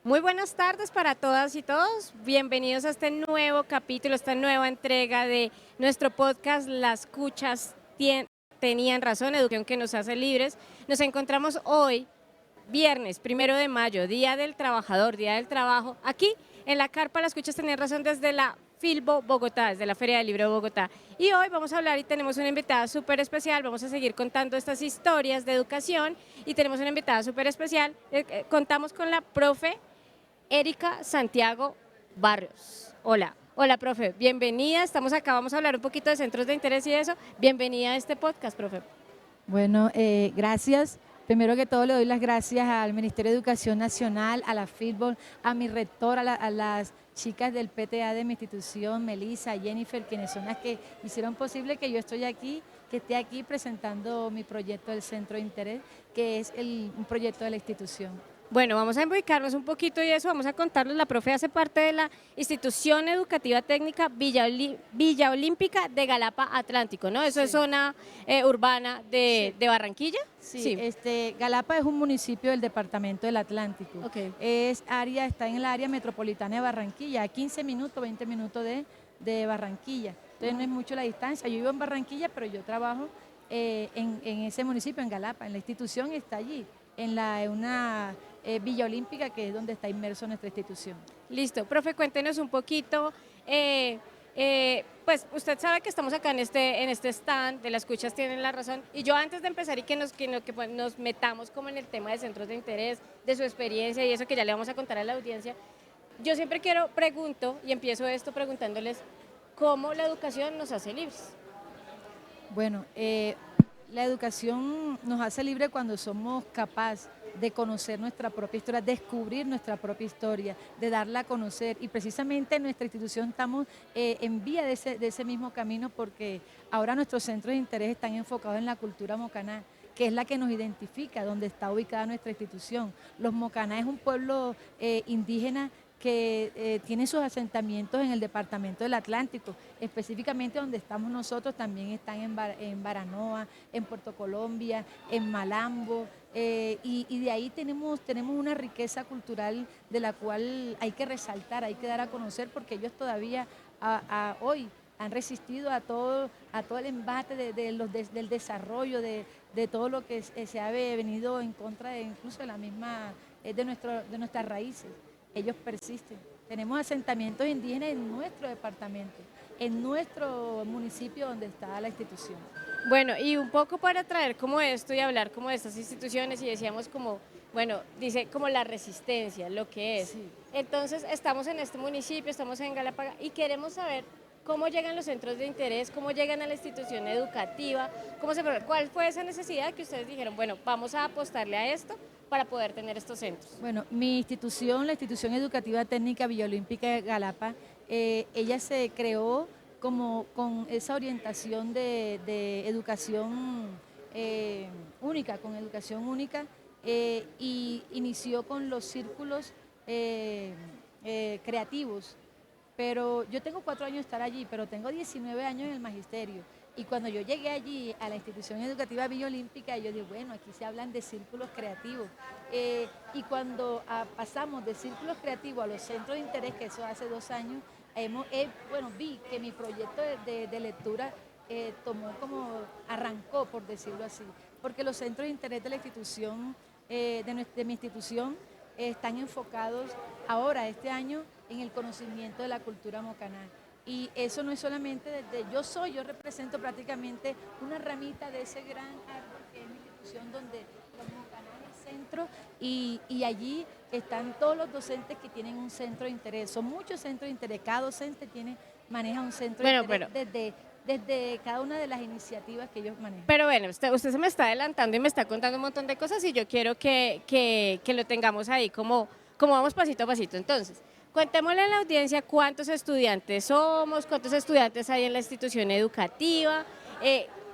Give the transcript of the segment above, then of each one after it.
Muy buenas tardes para todas y todos. Bienvenidos a este nuevo capítulo, esta nueva entrega de nuestro podcast Las Cuchas tenían razón, educación que nos hace libres. Nos encontramos hoy, viernes 1 de mayo, Día del Trabajador, Día del Trabajo, aquí en la carpa Las Cuchas tenían razón desde la Filbo Bogotá, desde la Feria del Libro de Bogotá. Y hoy vamos a hablar y tenemos una invitada súper especial, vamos a seguir contando estas historias de educación y tenemos una invitada súper especial. Contamos con la profe Erika Santiago Barrios. Hola, hola profe, bienvenida, estamos acá, vamos a hablar un poquito de centros de interés y eso. Bienvenida a este podcast, profe. Bueno, gracias. Primero que todo le doy las gracias al Ministerio de Educación Nacional, a la FITBOL, a mi rector, a las chicas del PTA de mi institución, Melissa, Jennifer, quienes son las que hicieron posible que yo esté aquí presentando mi proyecto del Centro de Interés, que es un proyecto de la institución. Bueno, vamos a ubicarnos un poquito y eso, vamos a contarles, la profe hace parte de la institución educativa técnica Villa Olímpica de Galapa Atlántico, ¿no? Eso Sí. es zona urbana Sí. de Barranquilla. Sí, Galapa es un municipio del departamento del Atlántico. Ok. Está en el área metropolitana de Barranquilla, a 15 minutos, 20 minutos de Barranquilla. Entonces no es mucho la distancia. Yo vivo en Barranquilla, pero yo trabajo en ese municipio, en Galapa. En la institución está allí, en una Villa Olímpica, que es donde está inmerso nuestra institución. Listo, profe, cuéntenos un poquito. Pues usted sabe que estamos acá en este stand de Las Cuchas tienen la razón. Y yo antes de empezar y pues, nos metamos como en el tema de centros de interés, de su experiencia y eso que ya le vamos a contar a la audiencia, yo siempre pregunto y empiezo esto preguntándoles cómo la educación nos hace libres. Bueno, la educación nos hace libre cuando somos capaces de conocer nuestra propia historia, descubrir nuestra propia historia, de darla a conocer. Y precisamente en nuestra institución estamos en vía de ese mismo camino, porque ahora nuestros centros de interés están enfocados en la cultura mocaná, que es la que nos identifica, donde está ubicada nuestra institución. Los mocaná es un pueblo indígena que tiene sus asentamientos en el departamento del Atlántico, específicamente donde estamos nosotros, también están en Baranoa, en Puerto Colombia, en Malambo, y de ahí tenemos una riqueza cultural de la cual hay que resaltar, hay que dar a conocer, porque ellos todavía hoy han resistido a todo el embate del desarrollo, de todo lo que se ha venido en contra incluso de la misma, de nuestras raíces. Ellos persisten. Tenemos asentamientos indígenas en nuestro departamento, en nuestro municipio donde está la institución. Bueno, y un poco para traer como esto y hablar como de estas instituciones y decíamos como, bueno, dice como la resistencia, lo que es. Sí. Entonces estamos en este municipio, estamos en Galápagos y queremos saber cómo llegan los centros de interés, cómo llegan a la institución educativa, cuál fue esa necesidad que ustedes dijeron, bueno, vamos a apostarle a esto para poder tener estos centros. Bueno, mi institución, la Institución Educativa Técnica Villa Olímpica de Galapa, ella se creó como con esa orientación de educación única, y inició con los círculos creativos. Pero yo tengo 4 años de estar allí, pero tengo 19 años en el magisterio. Y cuando yo llegué allí a la institución educativa Villa Olímpica, yo dije, bueno, aquí se hablan de círculos creativos. Y cuando pasamos de círculos creativos a los centros de interés, que eso hace 2 años, vi que mi proyecto de lectura arrancó, por decirlo así, porque los centros de interés de la institución, de mi institución, están enfocados ahora, este año, en el conocimiento de la cultura mocaná. Y eso no es solamente yo represento prácticamente una ramita de ese gran árbol que es mi institución, donde los mocaná es el centro, y allí están todos los docentes que tienen un centro de interés. Son muchos centros de interés, cada docente maneja un centro de interés desde cada una de las iniciativas que ellos manejan. Pero bueno, usted se me está adelantando y me está contando un montón de cosas y yo quiero que lo tengamos ahí como vamos pasito a pasito. Entonces, contémosle a la audiencia cuántos estudiantes somos, cuántos estudiantes hay en la institución educativa,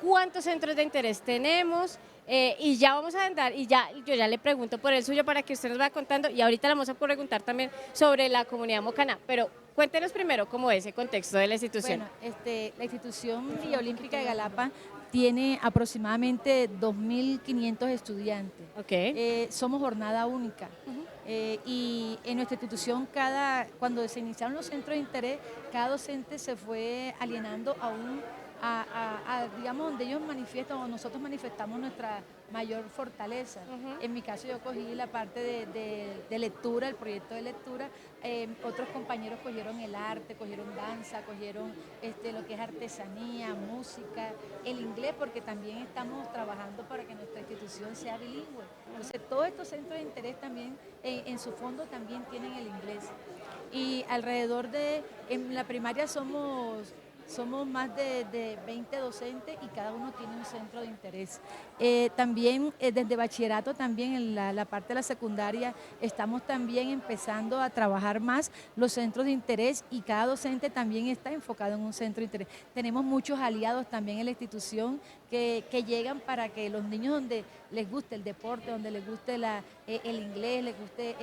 cuántos centros de interés tenemos, y ya vamos a andar, y yo ya le pregunto por el suyo para que usted nos vaya contando, y ahorita le vamos a preguntar también sobre la comunidad mocaná, pero cuéntenos primero cómo es ese contexto de la institución. Bueno, la institución Villa Olímpica de Galapa tiene aproximadamente 2.500 estudiantes. Ok. Somos jornada única. Y en nuestra institución, cuando se iniciaron los centros de interés, cada docente se fue alienando digamos, donde ellos manifiestan o nosotros manifestamos nuestra mayor fortaleza. En mi caso yo cogí la parte de lectura, el proyecto de lectura. Otros compañeros cogieron el arte, cogieron danza, cogieron lo que es artesanía, música, el inglés, porque también estamos trabajando para que nuestra institución sea bilingüe. Entonces todos estos centros de interés también, en su fondo también tienen el inglés. Y en la primaria somos más de 20 docentes y cada uno tiene un centro de interés. También desde bachillerato, también en la parte de la secundaria, estamos también empezando a trabajar más los centros de interés y cada docente también está enfocado en un centro de interés. Tenemos muchos aliados también en la institución que llegan para que los niños donde les guste el deporte, donde les guste el inglés, les guste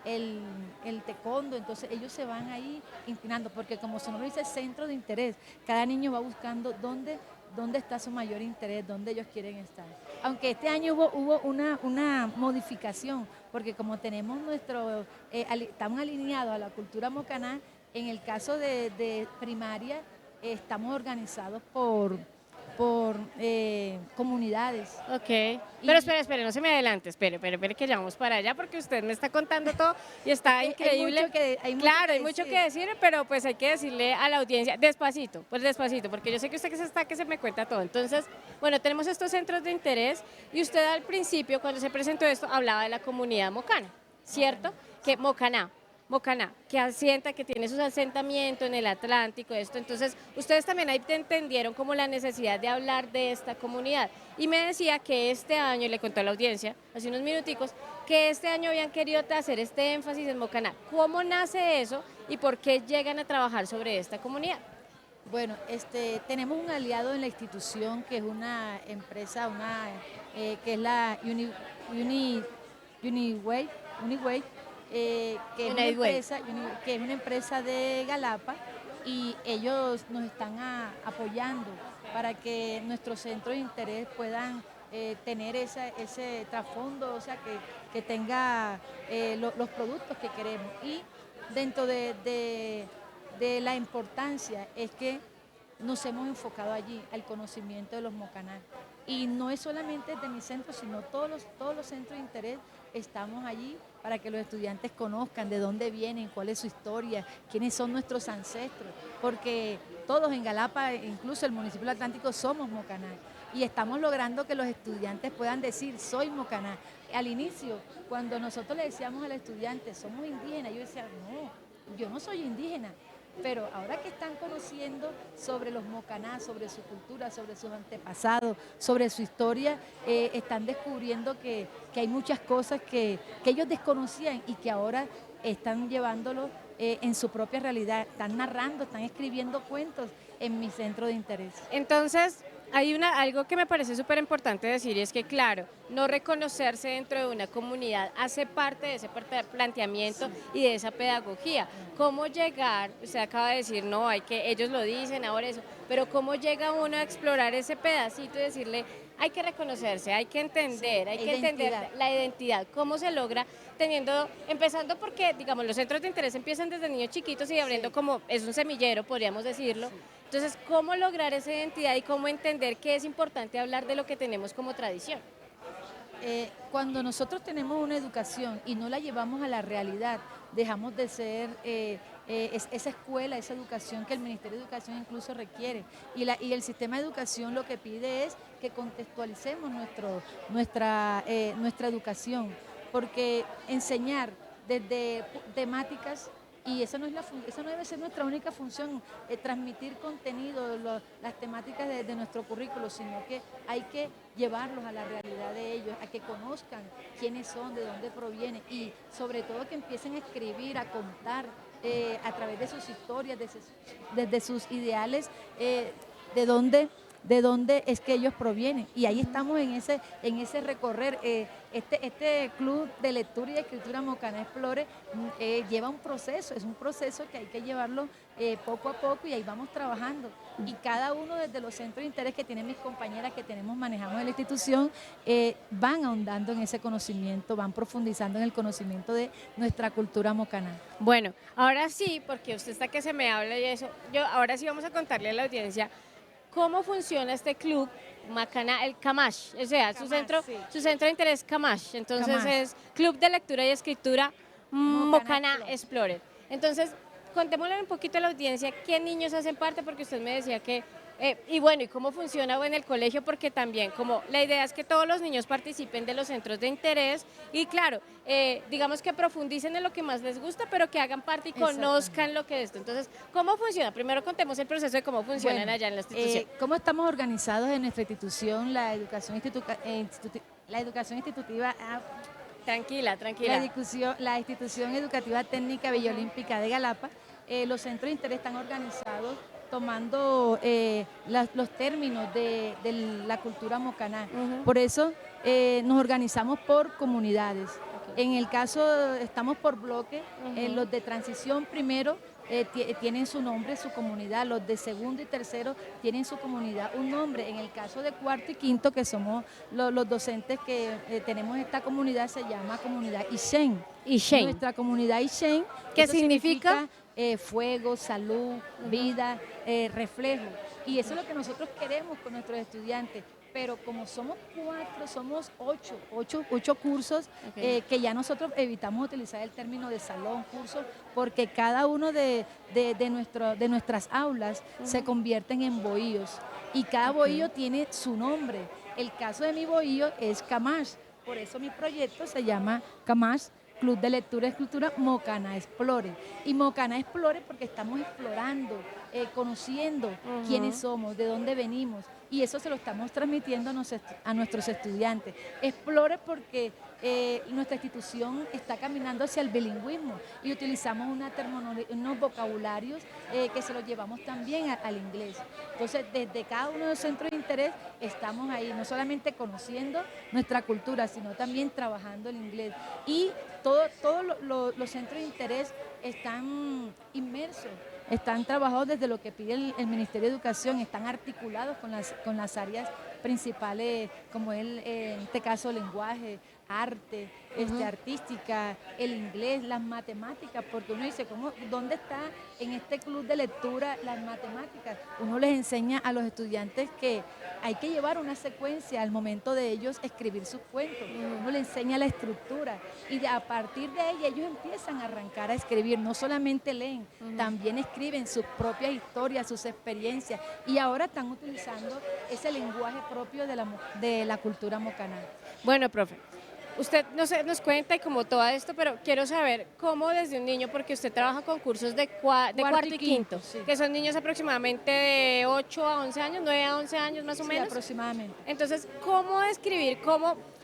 el taekwondo, entonces ellos se van ahí inclinando, porque como su nombre dice, centro de interés, cada niño va buscando dónde está su mayor interés, dónde ellos quieren estar. Aunque este año hubo una modificación, porque como tenemos estamos alineados a la cultura mocaná, en el caso de primaria estamos organizados por comunidades. Ok, pero espere, no se me adelante, espere que ya vamos para allá porque usted me está contando todo y está increíble. Hay mucho que decir, pero pues hay que decirle a la audiencia despacito, porque yo sé que usted que se me cuenta todo. Entonces, bueno, tenemos estos centros de interés y usted al principio, cuando se presentó esto, hablaba de la comunidad mocana, ¿cierto? Que Mocaná, que asienta, que tiene sus asentamientos en el Atlántico, esto. Entonces, ustedes también ahí entendieron como la necesidad de hablar de esta comunidad. Y me decía que este año, y le contó a la audiencia hace unos minuticos, que este año habían querido hacer este énfasis en Mocaná. ¿Cómo nace eso y por qué llegan a trabajar sobre esta comunidad? Bueno, tenemos un aliado en la institución que es una empresa, que es la Uniway, que es una empresa de Galapa, y ellos nos están apoyando para que nuestros centros de interés puedan tener ese trasfondo, o sea, que tenga los productos que queremos. Y dentro de la importancia es que nos hemos enfocado allí al conocimiento de los mocanás. Y no es solamente de mi centro, sino todos los centros de interés estamos allí para que los estudiantes conozcan de dónde vienen, cuál es su historia, quiénes son nuestros ancestros, porque todos en Galapa, incluso el municipio del Atlántico, somos mocaná. Y estamos logrando que los estudiantes puedan decir, soy mocaná. Al inicio, cuando nosotros le decíamos al estudiante, somos indígenas, yo decía, no, yo no soy indígena. Pero ahora que están conociendo sobre los mocanás, sobre su cultura, sobre sus antepasados, sobre su historia, están descubriendo que hay muchas cosas que ellos desconocían y que ahora están llevándolo en su propia realidad. Están narrando, están escribiendo cuentos en mi centro de interés. Entonces, hay algo que me parece súper importante decir y es que, claro, no reconocerse dentro de una comunidad hace parte de ese planteamiento y de esa pedagogía. ¿Cómo llegar? Usted acaba de decir, no, ellos lo dicen ahora eso, pero ¿cómo llega uno a explorar ese pedacito y decirle, hay que reconocerse, hay que entender, entender la identidad? ¿Cómo se logra empezando porque, digamos, los centros de interés empiezan desde niños chiquitos y abriendo como, es un semillero, podríamos decirlo. Entonces, ¿cómo lograr esa identidad y cómo entender que es importante hablar de lo que tenemos como tradición? Cuando nosotros tenemos una educación y no la llevamos a la realidad, dejamos de ser esa escuela, esa educación que el Ministerio de Educación incluso requiere. Y el sistema de educación lo que pide es que contextualicemos nuestra educación, porque enseñar desde temáticas, y esa no debe ser nuestra única función, transmitir contenido, las temáticas de nuestro currículo, sino que hay que llevarlos a la realidad de ellos, a que conozcan quiénes son, de dónde provienen y sobre todo que empiecen a escribir, a contar a través de sus historias, desde sus ideales, de de dónde es que ellos provienen. Y ahí estamos en ese recorrer. Este club de lectura y de escritura Mocaná Explore lleva un proceso, es un proceso que hay que llevarlo poco a poco y ahí vamos trabajando. Y cada uno desde los centros de interés que tienen mis compañeras que manejamos en la institución, van ahondando en ese conocimiento, van profundizando en el conocimiento de nuestra cultura mocaná. Bueno, ahora sí, porque usted está que se me habla y eso, ahora sí vamos a contarle a la audiencia cómo funciona este club Macaná, el Camash, o sea, Camash, su centro de interés Camash, entonces Camash. es Club de Lectura y Escritura Mocaná Explorer. Explorer. Entonces, contémosle un poquito a la audiencia qué niños hacen parte, porque usted me decía que, y bueno, y cómo funciona en el colegio, porque también como la idea es que todos los niños participen de los centros de interés y claro, digamos que profundicen en lo que más les gusta, pero que hagan parte y conozcan lo que es esto. Entonces, ¿cómo funciona? Primero contemos el proceso de cómo funcionan allá en la institución. ¿Cómo estamos organizados en nuestra institución? La educación institutiva... Tranquila, tranquila. La institución educativa técnica Villa Olímpica de Galapa, los centros de interés están organizados tomando los términos de la cultura mocaná. Por eso nos organizamos por comunidades. En el caso, estamos por bloque, los de transición primero tienen su nombre, su comunidad, los de segundo y tercero tienen su comunidad, un nombre. En el caso de cuarto y quinto, que somos los docentes que tenemos esta comunidad, se llama comunidad Ishen. Nuestra comunidad Ishen. ¿Qué significa? Fuego, salud, vida, reflejo. Y eso es lo que nosotros queremos con nuestros estudiantes. Pero como somos ocho cursos, que ya nosotros evitamos utilizar el término de salón, curso, porque cada uno de nuestras aulas se convierten en bohíos y cada bohío tiene su nombre. El caso de mi bohío es Camash, por eso mi proyecto se llama Camash, Club de Lectura y Escritura Mocaná Explore. Y Mocaná Explore porque estamos explorando, conociendo quiénes somos, de dónde venimos. Y eso se lo estamos transmitiendo a nuestros estudiantes. Explore porque nuestra institución está caminando hacia el bilingüismo y utilizamos unos vocabularios que se los llevamos también al inglés. Entonces, desde cada uno de los centros de interés estamos ahí, no solamente conociendo nuestra cultura, sino también trabajando el inglés. Y todos los centros de interés están inmersos, están trabajados desde lo que pide el Ministerio de Educación, están articulados con las áreas principales, como en este caso lenguaje, arte, artística, el inglés, las matemáticas, porque uno dice, ¿dónde está en este club de lectura las matemáticas? Uno les enseña a los estudiantes que hay que llevar una secuencia al momento de ellos escribir sus cuentos, uno les enseña la estructura y a partir de ella ellos empiezan a arrancar a escribir, no solamente leen, también escriben sus propias historias, sus experiencias y ahora están utilizando ese lenguaje propio de la cultura mocaná. Bueno, profe, usted nos cuenta y como todo esto, pero quiero saber cómo desde un niño, porque usted trabaja con cursos de cuarto y quinto, sí. Que son niños aproximadamente de 8 a 11 años, 9 a 11 años más o menos. Aproximadamente. Entonces, ¿cómo describir,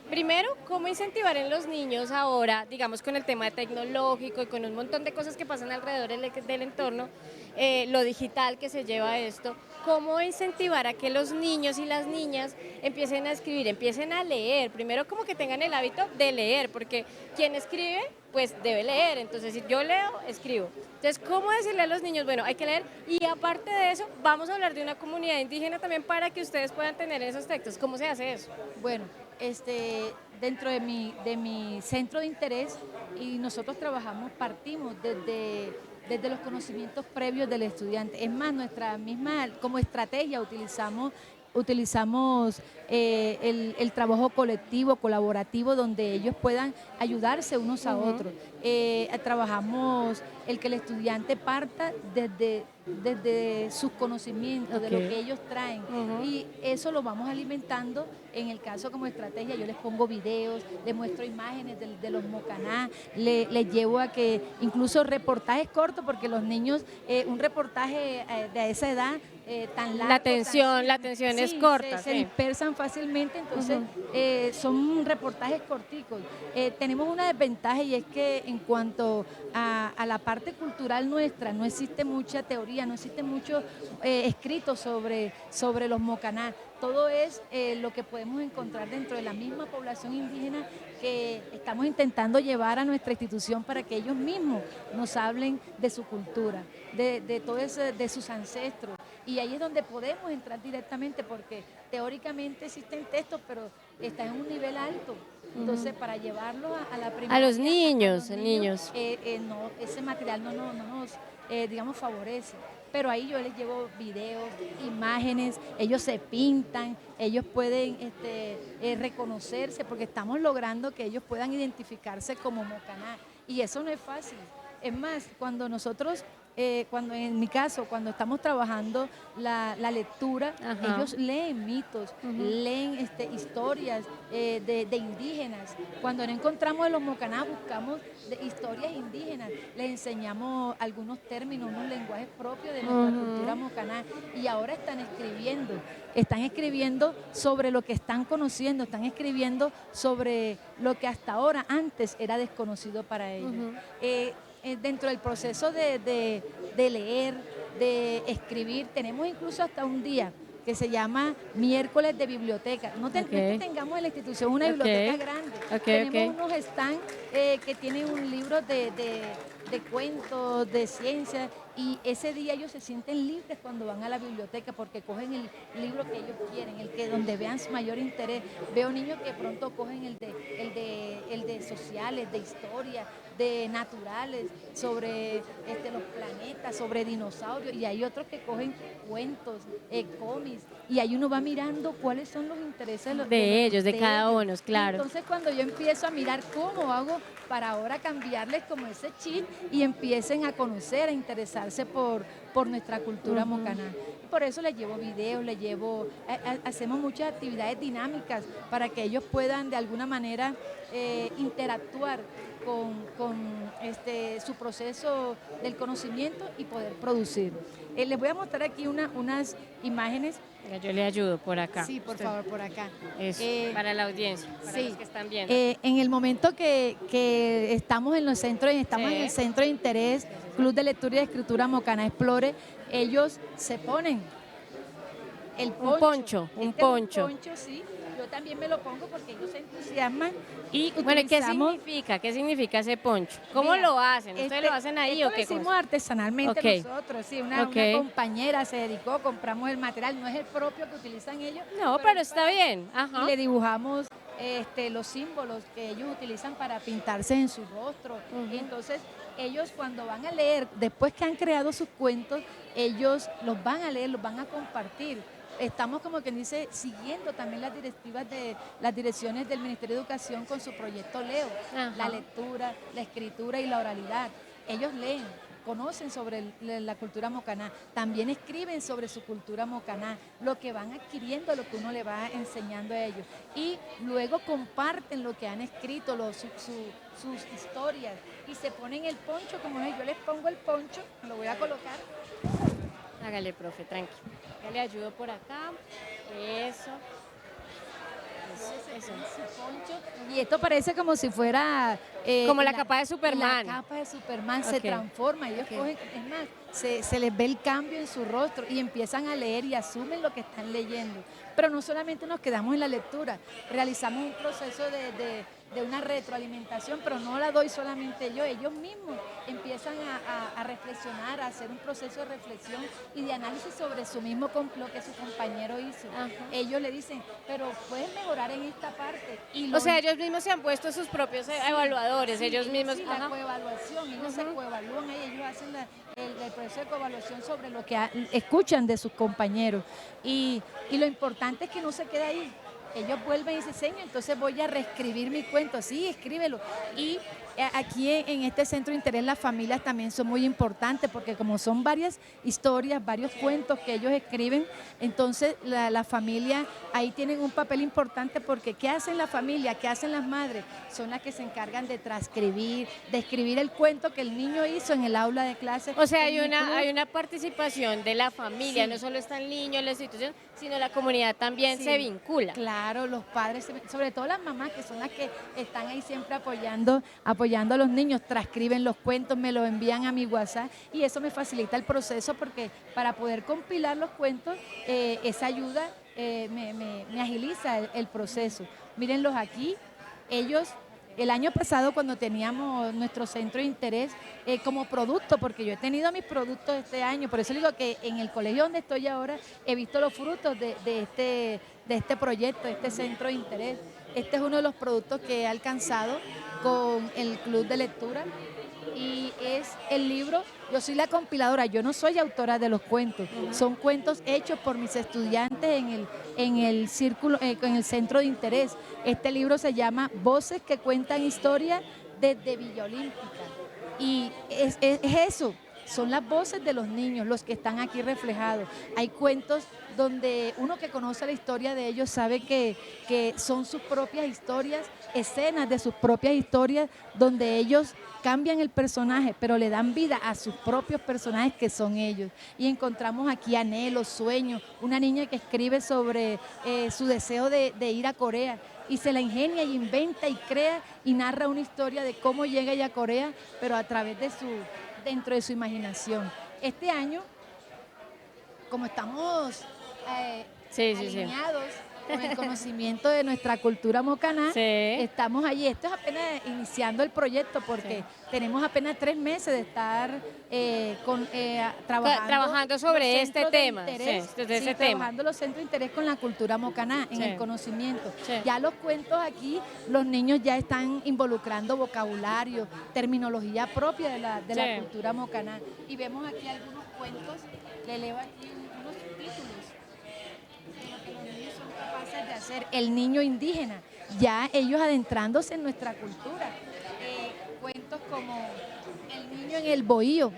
primero, cómo incentivar en los niños ahora, digamos con el tema tecnológico y con un montón de cosas que pasan alrededor del entorno, lo digital que se lleva a esto, cómo incentivar a que los niños y las niñas empiecen a escribir, empiecen a leer, primero como que tengan el hábito de leer, porque quien escribe pues debe leer, entonces si yo leo, escribo. Entonces, ¿cómo decirle a los niños? Bueno, hay que leer y aparte de eso, vamos a hablar de una comunidad indígena también para que ustedes puedan tener esos textos. ¿Cómo se hace eso? Bueno, dentro de mi centro de interés y nosotros partimos desde los conocimientos previos del estudiante. Es más, nuestra misma, como estrategia utilizamos el trabajo colectivo, colaborativo, donde ellos puedan ayudarse unos a otros. Trabajamos el que el estudiante parta desde sus conocimientos, de lo que ellos traen. Y eso lo vamos alimentando. En el caso como estrategia, yo les pongo videos, les muestro imágenes de los mocaná, les llevo a que incluso reportajes cortos, porque los niños, un reportaje de esa edad tan largo. La atención es Sí, corta. se Sí. dispersan fácilmente, entonces son reportajes corticos. Tenemos una desventaja y es que en cuanto a la parte cultural nuestra, no existe mucha teoría, no existe mucho escrito sobre los mocaná. Todo es lo que podemos encontrar dentro de la misma población indígena que estamos intentando llevar a nuestra institución para que ellos mismos nos hablen de su cultura, de todo eso, de sus ancestros. Y ahí es donde podemos entrar directamente porque teóricamente existen textos, pero están en un nivel alto. Entonces, para llevarlo a la primaria, A los niños, no, ese material no nos, digamos, favorece. Pero ahí yo les llevo videos, imágenes, ellos se pintan, ellos pueden reconocerse, porque estamos logrando que ellos puedan identificarse como mocaná. Y eso no es fácil. Es más, cuando nosotros, cuando en mi caso, cuando estamos trabajando la lectura, Ajá. ellos leen mitos, leen historias de indígenas. Cuando no encontramos de los mocaná, buscamos de historias indígenas, les enseñamos algunos términos, unos lenguajes propios de nuestra cultura mocaná, y ahora están escribiendo sobre lo que están conociendo, están escribiendo sobre lo que hasta ahora antes era desconocido para ellos. Dentro del proceso de leer, de escribir, tenemos incluso hasta un día que se llama miércoles de biblioteca. No es que tengamos en la institución una biblioteca grande, tenemos unos stands que tienen un libro de cuentos, de ciencias, y ese día ellos se sienten libres cuando van a la biblioteca porque cogen el libro que ellos quieren, donde vean su mayor interés. Veo niños que de pronto cogen el de sociales, de historia, de naturales, sobre los planetas, sobre dinosaurios, y hay otros que cogen cuentos, cómics, y ahí uno va mirando cuáles son los intereses de ellos, de cada ellos. uno, claro. Entonces, cuando yo empiezo a mirar cómo hago para ahora cambiarles como ese chip y empiecen a conocer, a interesarse por nuestra cultura mocaná. Por eso les llevo videos, hacemos muchas actividades dinámicas para que ellos puedan de alguna manera interactuar con su proceso del conocimiento y poder producir. Les voy a mostrar aquí unas imágenes. Yo le ayudo por acá. Sí, por favor, por acá. Eso, para la audiencia, para los que están viendo. En el momento que estamos en en el centro de interés, Club de Lectura y de Escritura Mocaná Explore, ellos se ponen el poncho. Un poncho. Un poncho, sí. Yo también me lo pongo porque ellos se entusiasman. Y bueno, ¿qué significa? ¿Qué significa ese poncho? ¿Cómo lo hacen? ¿Ustedes lo hacen ahí o qué cosa? Lo hicimos artesanalmente nosotros, sí, una compañera se dedicó, compramos el material, no es el propio que utilizan ellos. No, pero está bien. Ajá. Y le dibujamos los símbolos que ellos utilizan para pintarse en su rostro. Y entonces ellos cuando van a leer, después que han creado sus cuentos, ellos los van a leer, los van a compartir. Estamos, como quien dice, siguiendo también las directivas de las direcciones del Ministerio de Educación con su proyecto Leo, la lectura, la escritura y la oralidad. Ellos leen, conocen sobre la cultura mocaná, también escriben sobre su cultura mocaná, lo que van adquiriendo, lo que uno le va enseñando a ellos. Y luego comparten lo que han escrito, sus historias, y se ponen el poncho, como es. Yo les pongo el poncho, lo voy a colocar. Hágale, profe, tranqui. Ya le ayudo por acá. Eso. Y esto parece como si fuera... como la capa de Superman. La capa de Superman se transforma. Ellos cogen, es más, se les ve el cambio en su rostro y empiezan a leer y asumen lo que están leyendo. Pero no solamente nos quedamos en la lectura, realizamos un proceso de una retroalimentación, pero no la doy solamente yo, ellos mismos empiezan a reflexionar, a hacer un proceso de reflexión y de análisis sobre su mismo, lo que su compañero hizo. Ellos le dicen, pero puedes mejorar en esta parte. O sea, ellos mismos se han puesto sus propios evaluadores, ellos mismos. Sí, la coevaluación, ellos se coevalúan, ellos hacen el proceso de coevaluación sobre lo que escuchan de sus compañeros. Y lo importante es que no se quede ahí. Ellos vuelven y dicen, señor, entonces voy a reescribir mi cuento. Sí, escríbelo. Y Aquí en este centro de interés las familias también son muy importantes porque como son varias historias, varios cuentos que ellos escriben, entonces la familia ahí tienen un papel importante porque ¿qué hacen la familia? ¿Qué hacen las madres? Son las que se encargan de transcribir, de escribir el cuento que el niño hizo en el aula de clase. O sea, hay una participación de la familia, Sí. no solo está el niño, la institución, sino la comunidad también Sí, se vincula. claro, los padres, sobre todo las mamás, que son las que están ahí siempre apoyando a los niños, transcriben los cuentos, me los envían a mi WhatsApp y eso me facilita el proceso porque para poder compilar los cuentos, esa ayuda me agiliza el proceso. Mírenlos aquí, ellos. El año pasado cuando teníamos nuestro centro de interés como producto, porque yo he tenido mis productos este año, por eso digo que en el colegio donde estoy ahora he visto los frutos de este proyecto, de este centro de interés. Este es uno de los productos que he alcanzado con el club de lectura y es el libro, yo soy la compiladora, yo no soy autora de los cuentos, son cuentos hechos por mis estudiantes en el círculo, en el centro de interés. Este libro se llama Voces que cuentan historia desde Villa Olímpica y es eso. Son las voces de los niños los que están aquí reflejados. Hay cuentos donde uno que conoce la historia de ellos sabe que son sus propias historias, escenas de sus propias historias, donde ellos cambian el personaje, pero le dan vida a sus propios personajes que son ellos. Y encontramos aquí anhelos, sueños, una niña que escribe sobre su deseo de ir a Corea y se la ingenia y inventa y crea y narra una historia de cómo llega ella a Corea, pero a través de dentro de su imaginación. Este año, como estamos alineados con el conocimiento de nuestra cultura mocaná, estamos allí. Esto es apenas iniciando el proyecto porque tenemos apenas 3 meses de estar trabajando sobre este tema. Trabajando los centros de interés con la cultura mocaná, en el conocimiento. Ya los cuentos aquí, los niños ya están involucrando vocabulario, terminología propia de la cultura mocaná. Y vemos aquí algunos cuentos, le leo aquí unos títulos de lo que los niños son capaces de hacer. El niño indígena, ya ellos adentrándose en nuestra cultura. Cuentos como El niño en el bohío.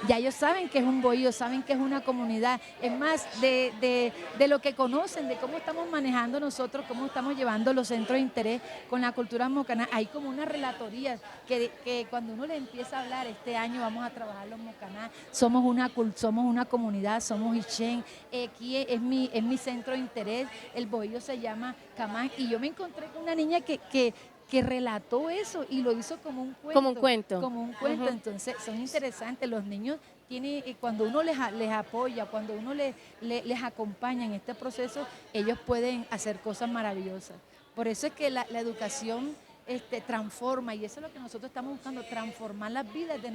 Ya ellos saben que es un bohío, saben que es una comunidad. Es más, de lo que conocen, de cómo estamos manejando nosotros, cómo estamos llevando los centros de interés con la cultura mocaná. Hay como una relatoría que cuando uno le empieza a hablar, este año vamos a trabajar los mocaná, somos una comunidad, somos Ichen, aquí es mi centro de interés, el bohío se llama Camán, y yo me encontré con una niña que relató eso y lo hizo como un cuento. Como un cuento. Como un cuento. Entonces, son interesantes. Los niños tienen, cuando uno les apoya, cuando uno les acompaña en este proceso, ellos pueden hacer cosas maravillosas. Por eso es que la educación transforma, y eso es lo que nosotros estamos buscando, transformar las vidas de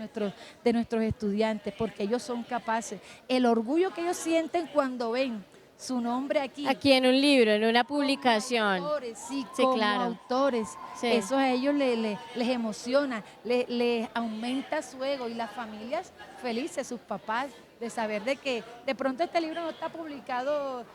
nuestros estudiantes, porque ellos son capaces. El orgullo que ellos sienten cuando ven su nombre aquí. Aquí en un libro, en una publicación. Como autores, como autores. Eso a ellos les emociona, les aumenta su ego, y las familias felices, sus papás, de saber de que de pronto este libro no está publicado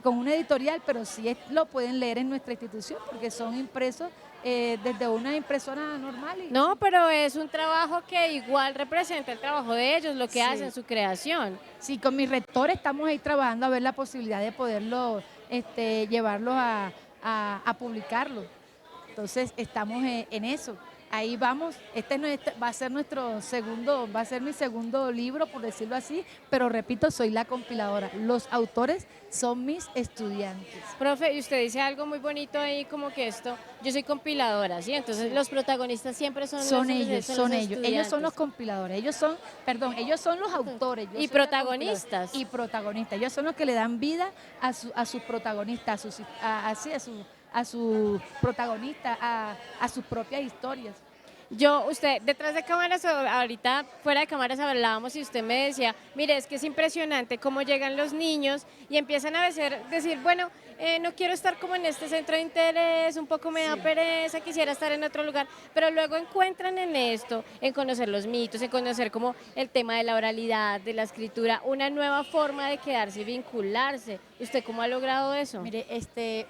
con una editorial, pero sí lo pueden leer en nuestra institución porque son impresos desde una impresora normal. No, pero es un trabajo que igual representa el trabajo de ellos, lo que hacen, su creación. Sí, con mi rector estamos ahí trabajando a ver la posibilidad de poderlo llevarlo a publicarlo. Entonces estamos en eso. Ahí vamos, va a ser mi segundo libro, por decirlo así, pero repito, soy la compiladora. Los autores son mis estudiantes. Profe, y usted dice algo muy bonito ahí, como que yo soy compiladora, ¿sí? Entonces los protagonistas siempre son ellos. Ellos son los compiladores, ellos son los autores. Y protagonistas. Y protagonistas, ellos son los que le dan vida a sus protagonistas, a su protagonista, a sus propias historias. Usted, detrás de cámaras, ahorita fuera de cámaras hablábamos y usted me decía, mire, es que es impresionante cómo llegan los niños y empiezan a decir, bueno, no quiero estar como en este centro de interés, un poco me da pereza, quisiera estar en otro lugar, pero luego encuentran en esto, en conocer los mitos, en conocer como el tema de la oralidad, de la escritura, una nueva forma de quedarse y vincularse. ¿Usted cómo ha logrado eso? Mire,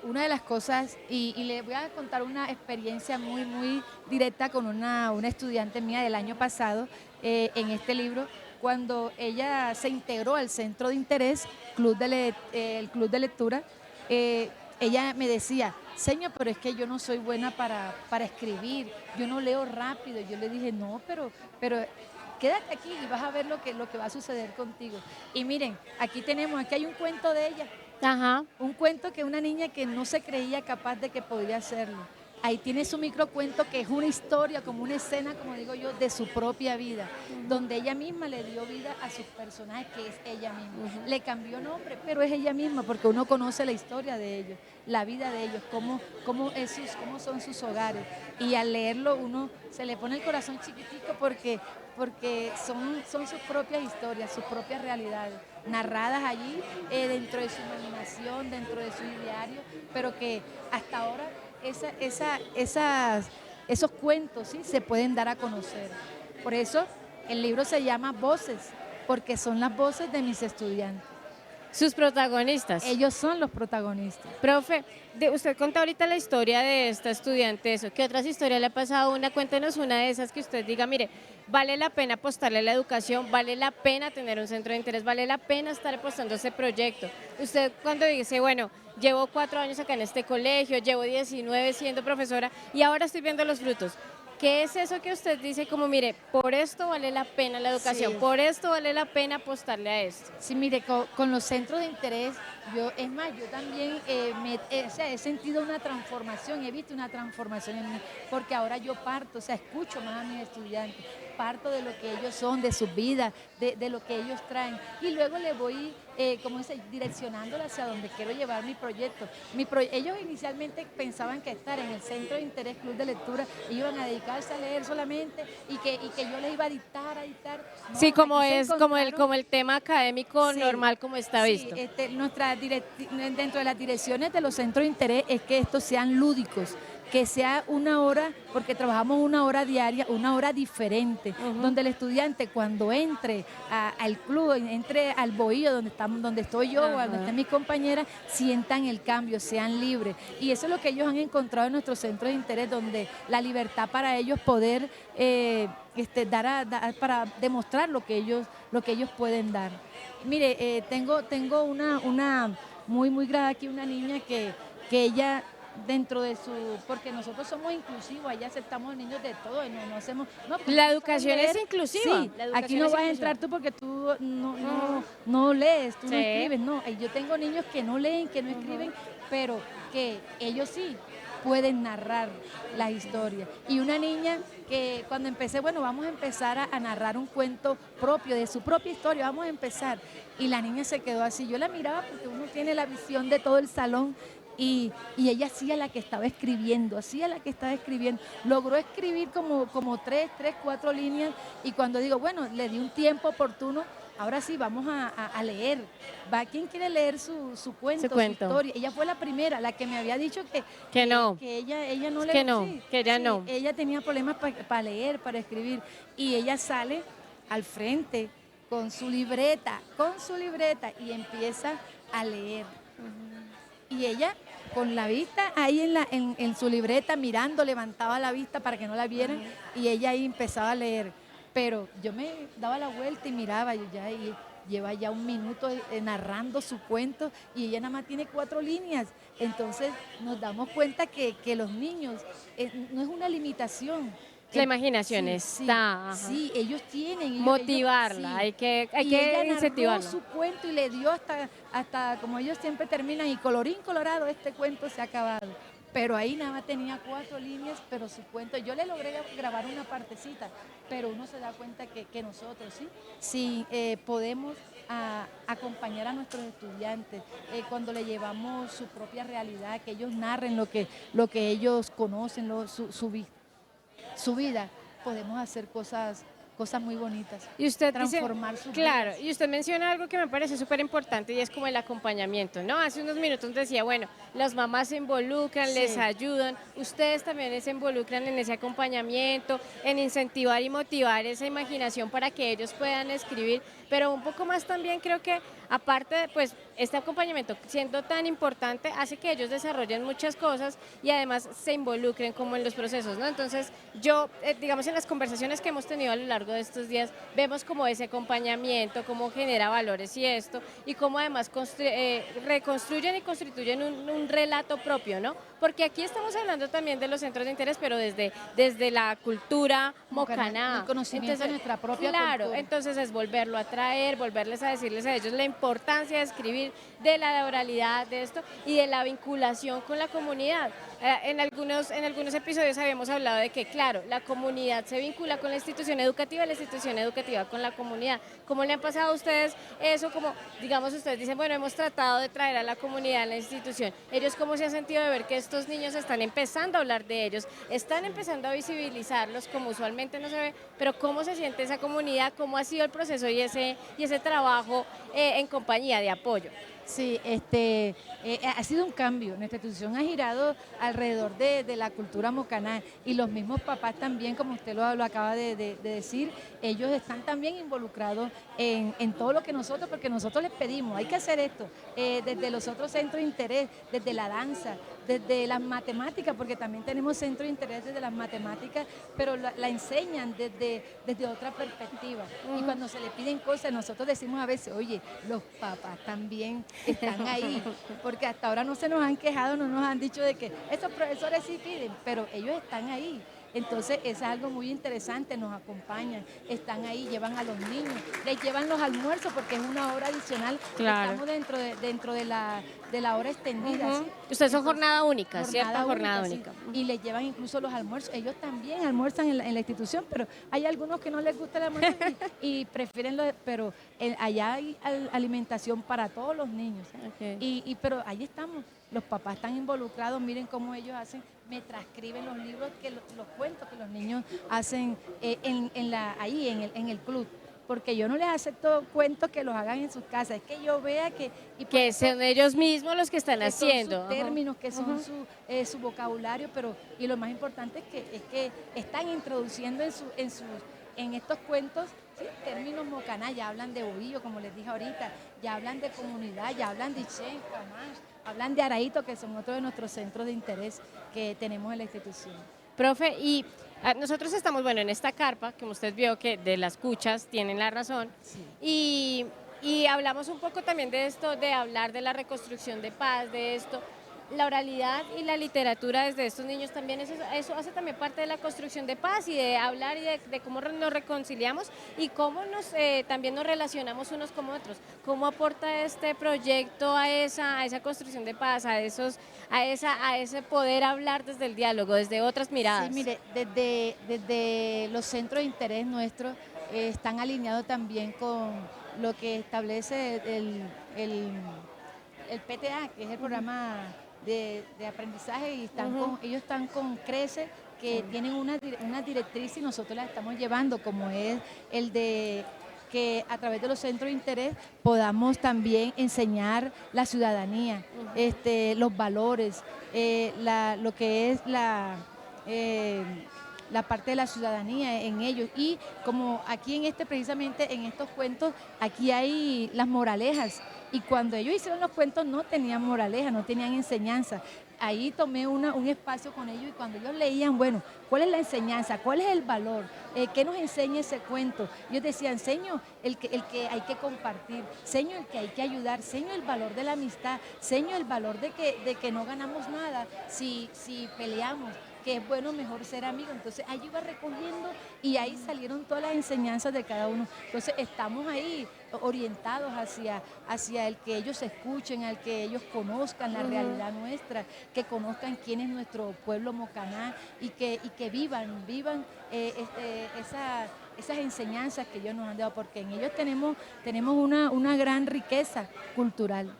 una de las cosas, y le voy a contar una experiencia muy, muy directa con una estudiante mía del año pasado en este libro, cuando ella se integró al centro de interés, el club de lectura. eh, Ella me decía, señor, pero es que yo no soy buena para escribir, yo no leo rápido. Yo le dije, no, pero quédate aquí y vas a ver lo que va a suceder contigo. Y miren, aquí hay un cuento de ella. Ajá. Un cuento que una niña que no se creía capaz de que podía hacerlo. Ahí tiene su microcuento que es una historia, como una escena, como digo yo, de su propia vida, donde ella misma le dio vida a sus personajes, que es ella misma. Le cambió nombre, pero es ella misma, porque uno conoce la historia de ellos, la vida de ellos, cómo son sus hogares. Y al leerlo uno se le pone el corazón chiquitico porque son sus propias historias, sus propias realidades, narradas allí dentro de su imaginación, dentro de su ideario, pero que hasta ahora esos cuentos, ¿sí?, se pueden dar a conocer. Por eso el libro se llama Voces, porque son las voces de mis estudiantes. Sus protagonistas. Ellos son los protagonistas. Profe, usted contó ahorita la historia de esta estudiante, eso. ¿Qué otras historias le ha pasado? Cuéntenos una de esas que usted diga, mire, vale la pena apostarle a la educación, vale la pena tener un centro de interés, vale la pena estar apostando a ese proyecto. Usted cuando dice, bueno, llevo 4 años acá en este colegio, llevo 19 siendo profesora y ahora estoy viendo los frutos. ¿Qué es eso que usted dice como, mire, por esto vale la pena la educación, Sí. por esto vale la pena apostarle a esto? Sí, mire, con los centros de interés, es más, yo también o sea, he sentido una transformación, he visto una transformación en mí, porque ahora yo parto, o sea, escucho más a mis estudiantes, parto de lo que ellos son, de sus vidas, de lo que ellos traen, y luego le voy, como dice, direccionándola hacia donde quiero llevar mi proyecto. Ellos inicialmente pensaban que estar en el centro de interés Club de Lectura, iban a dedicarse a leer solamente y que yo les iba a dictar. No, Sí, como aquí se es encontraron. como el tema académico Sí, normal como está sí, visto. dentro de las direcciones de los centros de interés es que estos sean lúdicos, que sea una hora, porque trabajamos una hora diaria, una hora diferente, donde el estudiante cuando entre al club, entre al bohío donde estoy yo o donde estén mis compañeras, sientan el cambio, sean libres. Y eso es lo que ellos han encontrado en nuestros centros de interés, donde la libertad para ellos poder para demostrar lo que ellos pueden dar. Mire, tengo una muy, muy grave aquí, una niña que ella dentro de porque nosotros somos inclusivos, allá aceptamos niños de todo, no hacemos... No, pues, La ¿tú sabes educación leer? es inclusiva. Sí, La aquí educación no es vas a inclusiva. entrar tú porque tú no lees, tú no Sí. escribes, no. Yo tengo niños que no leen, que no escriben, pero que ellos sí pueden narrar las historias. Y una niña que cuando empecé, bueno, vamos a empezar a narrar un cuento propio, de su propia historia, vamos a empezar. Y la niña se quedó así. Yo la miraba porque uno tiene la visión de todo el salón y ella hacía la que estaba escribiendo, logró escribir como tres, 4 líneas y cuando digo, bueno, le di un tiempo oportuno, ahora sí, vamos a leer. ¿Quién quiere leer su cuento, su historia? Ella fue la primera, la que me había dicho Que no. que ella no le Que no, sí, que ella sí, no. ella tenía problemas para leer, para escribir y ella sale al frente con su libreta y empieza a leer. Y ella con la vista ahí en su libreta mirando, levantaba la vista para que no la vieran y ella ahí empezaba a leer. Pero yo me daba la vuelta y miraba, y lleva ya un minuto narrando su cuento y ella nada más tiene 4 líneas. Entonces nos damos cuenta que los niños no es una limitación. La imaginación Sí, está. sí, ellos tienen. Motivarla, Sí. hay que Y ella narró incentivarla. su cuento y le dio hasta, como ellos siempre terminan, y colorín colorado, este cuento se ha acabado. Pero ahí nada más tenía 4 líneas, pero su cuento, yo le logré grabar una partecita, pero uno se da cuenta que nosotros, sí, podemos acompañar a nuestros estudiantes cuando le llevamos su propia realidad, que ellos narren lo que ellos conocen, su vida, podemos hacer cosas cosas muy bonitas. Y usted Transformar sus claro, vidas. y usted menciona algo que me parece súper importante y es como el acompañamiento, ¿no? Hace unos minutos decía, bueno, las mamás se involucran, les Sí. ayudan, ustedes también se involucran en ese acompañamiento, en incentivar y motivar esa imaginación para que ellos puedan escribir, pero un poco más también creo que aparte de, pues, este acompañamiento siendo tan importante hace que ellos desarrollen muchas cosas y además se involucren como en los procesos, ¿no? Entonces yo, digamos, en las conversaciones que hemos tenido a lo largo de estos días, vemos como ese acompañamiento, cómo genera valores y esto, y cómo además reconstruyen y constituyen un relato propio, ¿no? Porque aquí estamos hablando también de los centros de interés, pero desde la cultura El mocaná. conocimiento de Entonces, nuestra propia claro, cultura. entonces es volverlo a traer, volverles a decirles a ellos la importancia de escribir, de la oralidad, de esto, y de la vinculación con la comunidad. En algunos episodios habíamos hablado de que, claro, la comunidad se vincula con la institución educativa con la comunidad. ¿Cómo le han pasado a ustedes eso? Como, digamos, ustedes dicen, bueno, hemos tratado de traer a la comunidad a la institución. ¿Ellos cómo se han sentido de ver que estos niños están empezando a hablar de ellos, están empezando a visibilizarlos como usualmente no se ve, pero cómo se siente esa comunidad, cómo ha sido el proceso y ese trabajo en compañía de apoyo? Sí, ha sido un cambio. Nuestra institución ha girado alrededor de la cultura mocaná y los mismos papás también, como usted lo acaba de decir, ellos están también involucrados en todo lo que nosotros, porque nosotros les pedimos, hay que hacer esto, desde los otros centros de interés, desde la danza, desde las matemáticas, porque también tenemos centros de interés desde las matemáticas, pero la enseñan desde otra perspectiva. Y cuando se le piden cosas, nosotros decimos a veces, oye, los papás también están ahí, porque hasta ahora no se nos han quejado, no nos han dicho de que estos profesores sí piden, pero ellos están ahí. Entonces, eso es algo muy interesante, nos acompañan, están ahí, llevan a los niños, les llevan los almuerzos porque es una hora adicional, Claro. estamos dentro de la hora extendida. Ujú. ¿Sí? Ustedes son Entonces, jornada única, ¿cierta? Jornada sí. única. Y les llevan incluso los almuerzos. Ellos también almuerzan en la institución, pero hay algunos que no les gusta el almuerzo y prefieren pero allá hay alimentación para todos los niños. Ok. Pero ahí estamos. Los papás están involucrados, miren cómo ellos hacen, me transcriben los libros, los cuentos que los niños hacen ahí en el club. Porque yo no les acepto cuentos que los hagan en sus casas, es que yo vea que... Y por Que eso son ellos mismos los que están que son haciendo. sus Ajá. términos, que son Ujú. su vocabulario, y lo más importante es que están introduciendo en estos cuentos, ¿sí?, términos mocaná, ya hablan de bohío, como les dije ahorita, ya hablan de comunidad, ya hablan de Ichen, Camash, hablan de Araíto, que son otros de nuestros centros de interés que tenemos en la institución. Profe, y nosotros estamos, bueno, en esta carpa, como usted vio que de las cuchas tienen la razón, Sí. y hablamos un poco también de esto, de hablar de la reconstrucción de paz, de esto, la oralidad y la literatura desde estos niños también, eso hace también parte de la construcción de paz y de hablar y de cómo nos reconciliamos y cómo también nos relacionamos unos con otros, cómo aporta este proyecto a esa construcción de paz, a ese poder hablar desde el diálogo, desde otras miradas. Sí, mire, desde los centros de interés nuestros están alineados también con lo que establece el PTA, que es el programa de aprendizaje, y ellos están con CRECE, que tienen una directriz y nosotros la estamos llevando, como es el de que a través de los centros de interés podamos también enseñar la ciudadanía, los valores, lo que es la parte de la ciudadanía en ellos. Y como aquí precisamente en estos cuentos, aquí hay las moralejas. Y cuando ellos hicieron los cuentos no tenían moraleja, no tenían enseñanza. Ahí tomé un espacio con ellos y cuando ellos leían, bueno, ¿cuál es la enseñanza? ¿Cuál es el valor? ¿Qué nos enseña ese cuento? Ellos decían, enseño el que hay que compartir, enseño el que hay que ayudar, enseño el valor de la amistad, enseño el valor de que no ganamos nada si peleamos, que es bueno mejor ser amigos. Entonces ahí iba recogiendo y ahí salieron todas las enseñanzas de cada uno. Entonces estamos ahí orientados hacia el que ellos escuchen, al que ellos conozcan la realidad nuestra, que conozcan quién es nuestro pueblo mocaná y que vivan esas enseñanzas que ellos nos han dado, porque en ellos tenemos una gran riqueza cultural.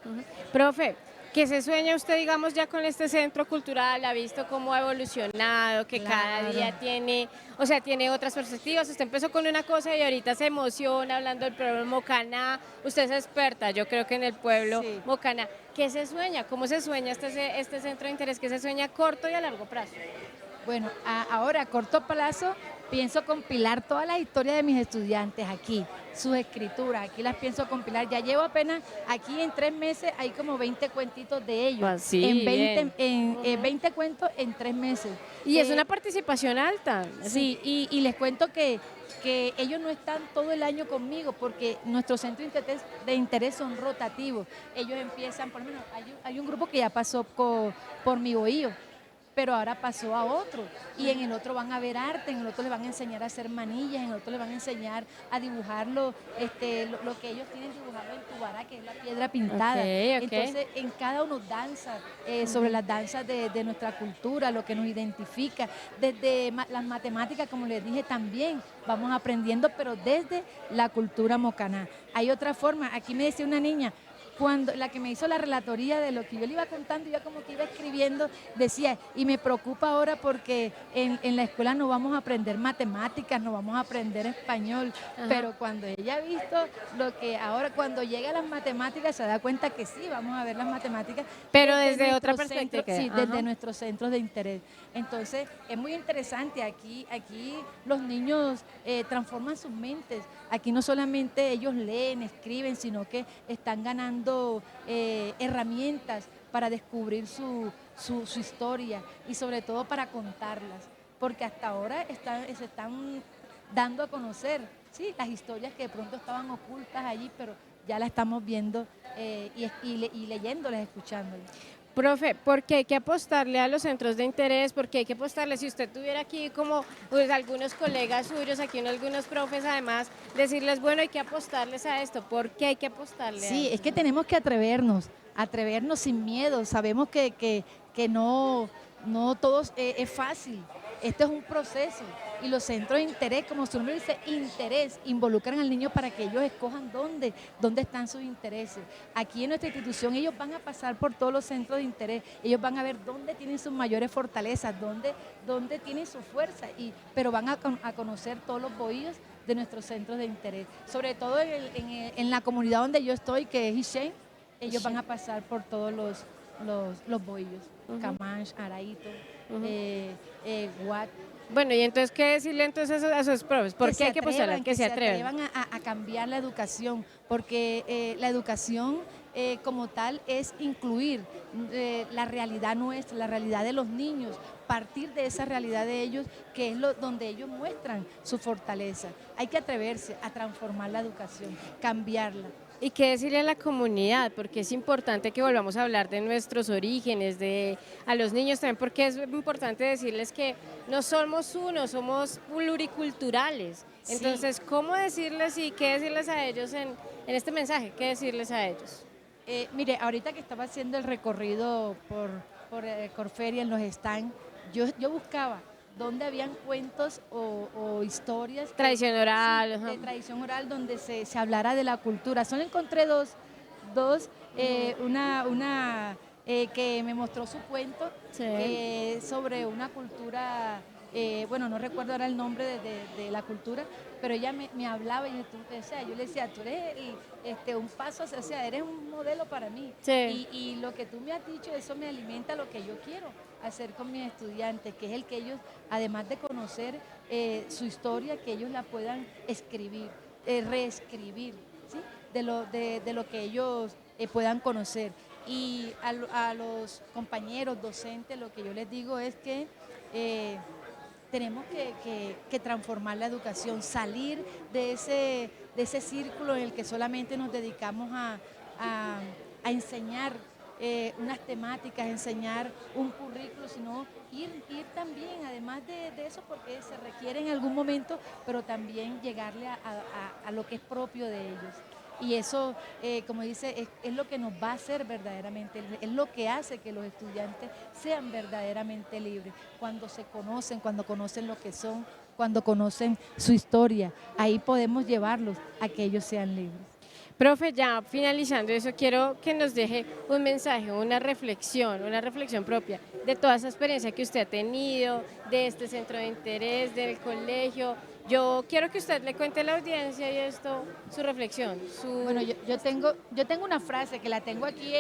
Profe, ¿Qué se sueña usted, digamos, ya con este centro cultural? ¿Ha visto cómo ha evolucionado, que cada Claro. día tiene, o sea, tiene otras perspectivas? Usted empezó con una cosa y ahorita se emociona hablando del pueblo Mocaná. Usted es experta, yo creo que en el pueblo Sí. Mocaná. ¿Qué se sueña? ¿Cómo se sueña este centro de interés? ¿Qué se sueña a corto y a largo plazo? Bueno, ahora a corto plazo pienso compilar todas las historias de mis estudiantes aquí, sus escrituras, aquí las pienso compilar. Ya llevo apenas aquí en 3 meses, hay como 20 cuentitos de ellos, Pues sí, bien. 20 cuentos en 3 meses. Y es una Eh, participación alta. sí, y les cuento que ellos no están todo el año conmigo porque nuestros centros de interés son rotativos. Ellos empiezan, por lo menos hay un grupo que ya pasó por mi bohío, pero ahora pasó a otro y en el otro van a ver arte, en el otro les van a enseñar a hacer manillas, en el otro les van a enseñar a dibujarlo, lo que ellos tienen dibujado en Tubará, que es la piedra Ok, pintada. ok. Entonces en cada uno danza sobre las danzas de nuestra cultura, lo que nos identifica, desde las matemáticas, como les dije, también vamos aprendiendo, pero desde la cultura mocaná. Hay otra forma, aquí me decía una niña, cuando la que me hizo la relatoría de lo que yo le iba contando, yo como que iba escribiendo, decía, y me preocupa ahora porque en la escuela no vamos a aprender matemáticas, no vamos a aprender español, Ajá. pero cuando ella ha visto lo que ahora, cuando llega a las matemáticas, se da cuenta que sí, vamos a ver las matemáticas Pero desde desde otra nuestros centros, perspectiva. sí, desde Ajá. nuestros centros de interés. Entonces, es muy interesante, aquí los niños transforman sus mentes, aquí no solamente ellos leen, escriben, sino que están ganando herramientas para descubrir su historia y sobre todo para contarlas, porque hasta ahora se están dando a conocer, ¿sí?, las historias que de pronto estaban ocultas allí, pero ya las estamos viendo y leyéndolas, escuchándolas. Profe, ¿por qué hay que apostarle a los centros de interés? ¿Por qué hay que apostarle? Si usted tuviera aquí como pues, algunos colegas suyos, aquí algunos profes además, decirles, bueno, hay que apostarles a esto. ¿Por qué hay que apostarle a Sí, esto? es que tenemos que atrevernos sin miedo. Sabemos que no todo es fácil. Esto es un proceso. Y los centros de interés, como su nombre dice, interés, involucran al niño para que ellos escojan dónde están sus intereses. Aquí en nuestra institución ellos van a pasar por todos los centros de interés, ellos van a ver dónde tienen sus mayores fortalezas, dónde tienen su fuerza, pero van a conocer todos los bohíos de nuestros centros de interés. Sobre todo en la comunidad donde yo estoy, que es Ixén, ellos van a pasar por todos los bohíos, Ujú, Camanche, Araíto, ujú. Guat, Bueno, y entonces, ¿qué decirle entonces a sus profes? ¿Por qué hay que apostarle? Que que se se atreven. atrevan a cambiar la educación, porque la educación como tal es incluir la realidad nuestra, la realidad de los niños, partir de esa realidad de ellos, que es donde ellos muestran su fortaleza. Hay que atreverse a transformar la educación, cambiarla. ¿Y qué decirle a la comunidad? Porque es importante que volvamos a hablar de nuestros orígenes, a los niños también, porque es importante decirles que no somos uno, somos pluriculturales. Sí, Entonces, ¿cómo decirles y qué decirles a ellos en este mensaje? ¿Qué decirles a ellos? mire, ahorita que estaba haciendo el recorrido por Corferia en los stands, yo buscaba dónde habían cuentos o historias Tradición sí, oral, ajá. de tradición oral donde se hablara de la cultura. Solo encontré dos una que me mostró su cuento, Sí. que es sobre una cultura, bueno, no recuerdo ahora el nombre de la cultura, pero ella me hablaba y o sea, yo le decía, tú eres un paso hacia, o sea, eres un modelo para mí. Sí. Y lo que tú me has dicho, eso me alimenta lo que yo quiero hacer con mis estudiantes, que es el que ellos, además de conocer su historia, que ellos la puedan escribir, reescribir, ¿sí?, de lo que ellos puedan conocer. Y a los compañeros docentes lo que yo les digo es que tenemos que transformar la educación, salir de ese círculo en el que solamente nos dedicamos a- a enseñar unas temáticas, enseñar un currículo, sino ir también, además de eso, porque se requiere en algún momento, pero también llegarle a lo que es propio de ellos. Y eso, como dice, es lo que nos va a hacer verdaderamente, es lo que hace que los estudiantes sean verdaderamente libres. Cuando se conocen, cuando conocen lo que son, cuando conocen su historia, ahí podemos llevarlos a que ellos sean libres. Profe, ya finalizando eso, quiero que nos deje un mensaje, una reflexión propia de toda esa experiencia que usted ha tenido, de este centro de interés, del colegio. Yo quiero que usted le cuente a la audiencia y esto, su reflexión, Bueno, su... yo tengo una frase que la tengo aquí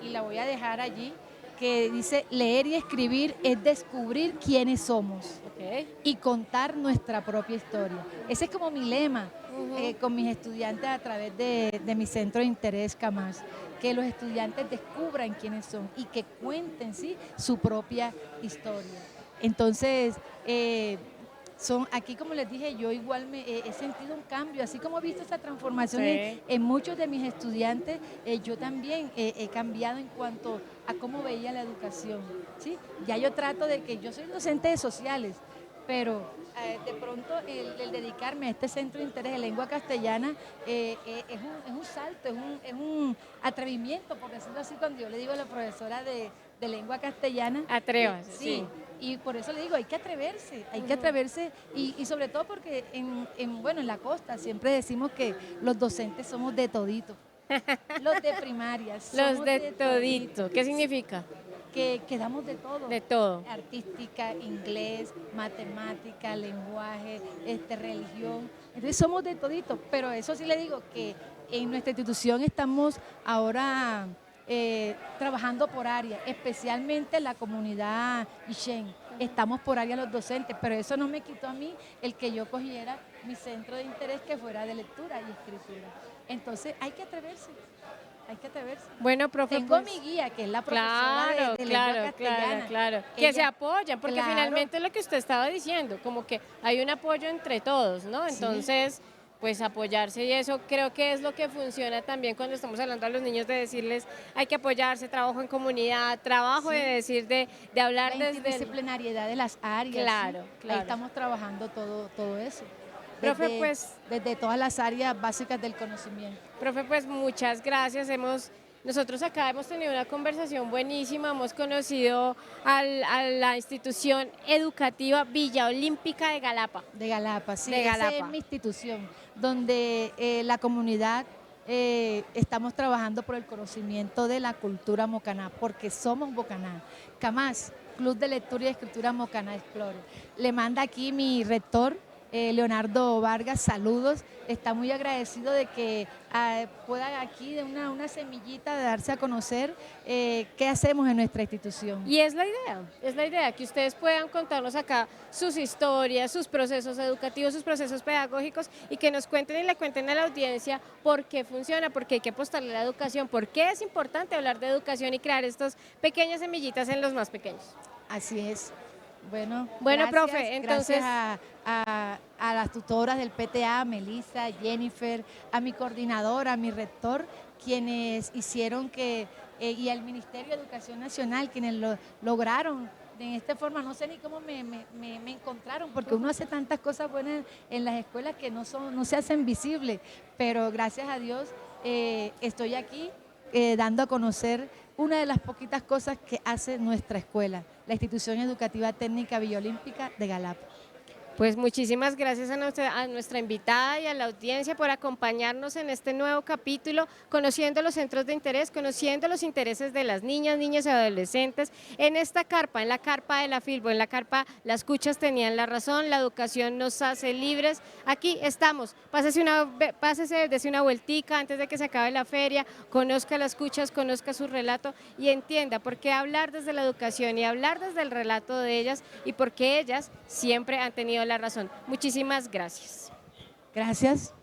y la voy a dejar allí, que dice, leer y escribir es descubrir quiénes somos Ok. y contar nuestra propia historia. Ese es como mi lema Ujú. con mis estudiantes a través de mi centro de interés CAMAS, que los estudiantes descubran quiénes son y que cuenten, ¿sí?, su propia historia. Entonces, aquí como les dije, yo igual he sentido un cambio, así como he visto esa transformación Sí. en muchos de mis estudiantes, yo también he cambiado en cuanto a cómo veía la educación, ¿sí? Ya yo trato de que yo soy docente de sociales, pero de pronto el dedicarme a este centro de interés de lengua castellana es un salto, es un atrevimiento, por decirlo así, cuando yo le digo a la profesora de lengua castellana, Atrévase, sí, sí. y por eso le digo, hay que Ujú. atreverse y sobre todo porque bueno, en la costa siempre decimos que los docentes somos de todito, los de primaria Los somos de de todito, todito, ¿qué sí, significa? que damos de todo, De todo. artística, inglés, matemática, lenguaje, religión, entonces somos de todito, pero eso sí le digo que en nuestra institución estamos ahora trabajando por área, especialmente la comunidad Ixen, estamos por área los docentes, pero eso no me quitó a mí el que yo cogiera mi centro de interés que fuera de lectura y escritura. Entonces hay que atreverse, hay que atreverse. Bueno, profe, Tengo pues mi guía, que es la profesora claro, de lengua claro, claro, castellana. claro. Que se Ella, apoyan, porque claro, finalmente es lo que usted estaba diciendo, como que hay un apoyo entre todos, ¿no? sí, Entonces, pues apoyarse y eso creo que es lo que funciona también cuando estamos hablando a los niños de decirles hay que apoyarse, trabajo en comunidad, trabajo de sí. decir, de hablar La desde el... interdisciplinariedad de las áreas, sí. Claro, Ahí claro. estamos trabajando todo eso, Profe, desde, pues desde todas las áreas básicas del conocimiento. Profe, pues muchas gracias. Nosotros acá hemos tenido una conversación buenísima, hemos conocido a la institución educativa Villa Olímpica de Galapa. De Galapa, sí, De esa es Galapa. mi institución, donde la comunidad estamos trabajando por el conocimiento de la cultura mocaná, porque somos Bocaná. CAMAS, Club de Lectura y Escritura Mocaná Explore. Le manda aquí mi rector, Leonardo Vargas, saludos. Está muy agradecido de que pueda aquí de una semillita de darse a conocer qué hacemos en nuestra institución. Y es la idea, que ustedes puedan contarnos acá sus historias, sus procesos educativos, sus procesos pedagógicos y que nos cuenten y le cuenten a la audiencia por qué funciona, por qué hay que apostarle a la educación, por qué es importante hablar de educación y crear estas pequeñas semillitas en los más pequeños. Así es. Bueno, Bueno, gracias, profe, gracias entonces, a las tutoras del PTA, Melissa, Jennifer, a mi coordinadora, a mi rector, quienes hicieron y al Ministerio de Educación Nacional, quienes lograron de esta forma, no sé ni cómo me encontraron, porque uno hace tantas cosas buenas en las escuelas que no se hacen visibles, pero gracias a Dios estoy aquí dando a conocer una de las poquitas cosas que hace nuestra escuela, la Institución Educativa Técnica Villa Olímpica de Galapa. pues muchísimas gracias a nuestra invitada y a la audiencia por acompañarnos en este nuevo capítulo, conociendo los centros de interés, conociendo los intereses de las niñas, niños y adolescentes en esta carpa, en la carpa de la Filbo, en la carpa Las Cuchas tenían la razón, la educación nos hace libres. Aquí estamos, pásese, dese una vueltica antes de que se acabe la feria, conozca Las Cuchas, conozca su relato y entienda por qué hablar desde la educación y hablar desde el relato de ellas y por qué ellas siempre han tenido la razón. Muchísimas gracias. Gracias.